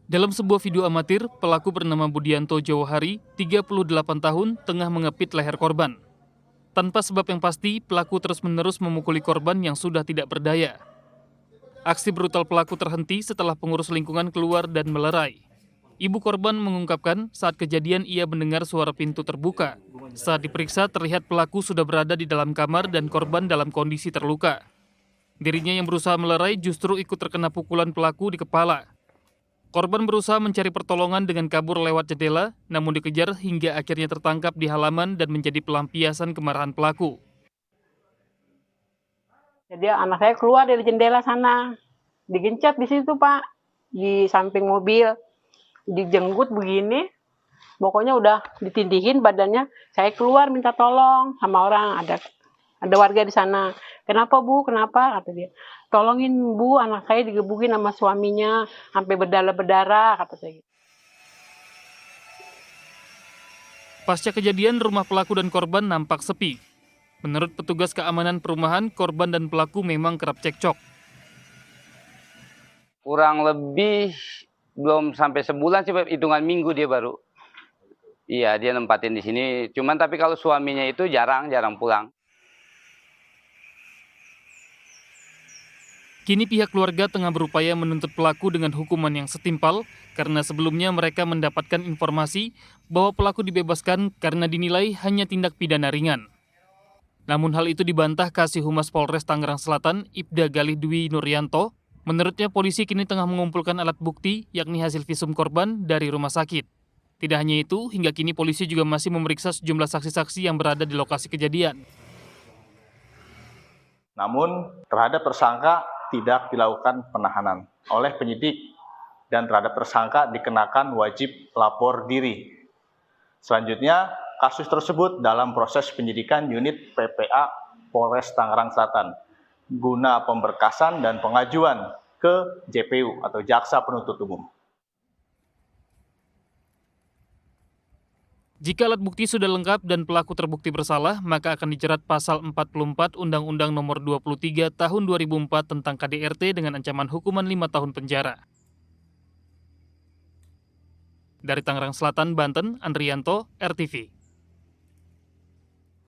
Dalam sebuah video amatir, pelaku bernama Budianto Jawahari, 38 tahun, tengah mengepit leher korban. Tanpa sebab yang pasti, pelaku terus-menerus memukuli korban yang sudah tidak berdaya. Aksi brutal pelaku terhenti setelah pengurus lingkungan keluar dan melerai. Ibu korban mengungkapkan saat kejadian ia mendengar suara pintu terbuka. Saat diperiksa, terlihat pelaku sudah berada di dalam kamar dan korban dalam kondisi terluka. Dirinya yang berusaha melerai justru ikut terkena pukulan pelaku di kepala. Korban berusaha mencari pertolongan dengan kabur lewat jendela, namun dikejar hingga akhirnya tertangkap di halaman dan menjadi pelampiasan kemarahan pelaku. Jadi anak saya keluar dari jendela sana, digencet di situ Pak, di samping mobil, dijenggut begini, pokoknya udah ditindihin badannya. Saya keluar minta tolong sama orang, ada warga di sana. Kenapa Bu? Kenapa? Kata dia. Tolongin Bu, anak saya digebukin sama suaminya, sampai berdarah-berdarah, kata saya. Pasca kejadian, rumah pelaku dan korban nampak sepi. Menurut petugas keamanan perumahan, korban dan pelaku memang kerap cekcok. Kurang lebih belum sampai sebulan sih, hitungan minggu dia baru. Iya, dia nempatin di sini. Cuman tapi kalau suaminya itu jarang pulang. Kini pihak keluarga tengah berupaya menuntut pelaku dengan hukuman yang setimpal karena sebelumnya mereka mendapatkan informasi bahwa pelaku dibebaskan karena dinilai hanya tindak pidana ringan. Namun hal itu dibantah Kasih Humas Polres Tangerang Selatan, Ibda Galih Dwi Nuryanto. Menurutnya polisi kini tengah mengumpulkan alat bukti yakni hasil visum korban dari rumah sakit. Tidak hanya itu, hingga kini polisi juga masih memeriksa sejumlah saksi-saksi yang berada di lokasi kejadian. Namun terhadap tersangka tidak dilakukan penahanan oleh penyidik dan terhadap tersangka dikenakan wajib lapor diri. Selanjutnya, kasus tersebut dalam proses penyidikan unit PPA Polres Tangerang Selatan guna pemberkasan dan pengajuan ke JPU atau Jaksa Penuntut Umum. Jika alat bukti sudah lengkap dan pelaku terbukti bersalah, maka akan dijerat pasal 44 Undang-Undang Nomor 23 Tahun 2004 tentang KDRT dengan ancaman hukuman 5 tahun penjara. Dari Tangerang Selatan, Banten, Andrianto, RTV.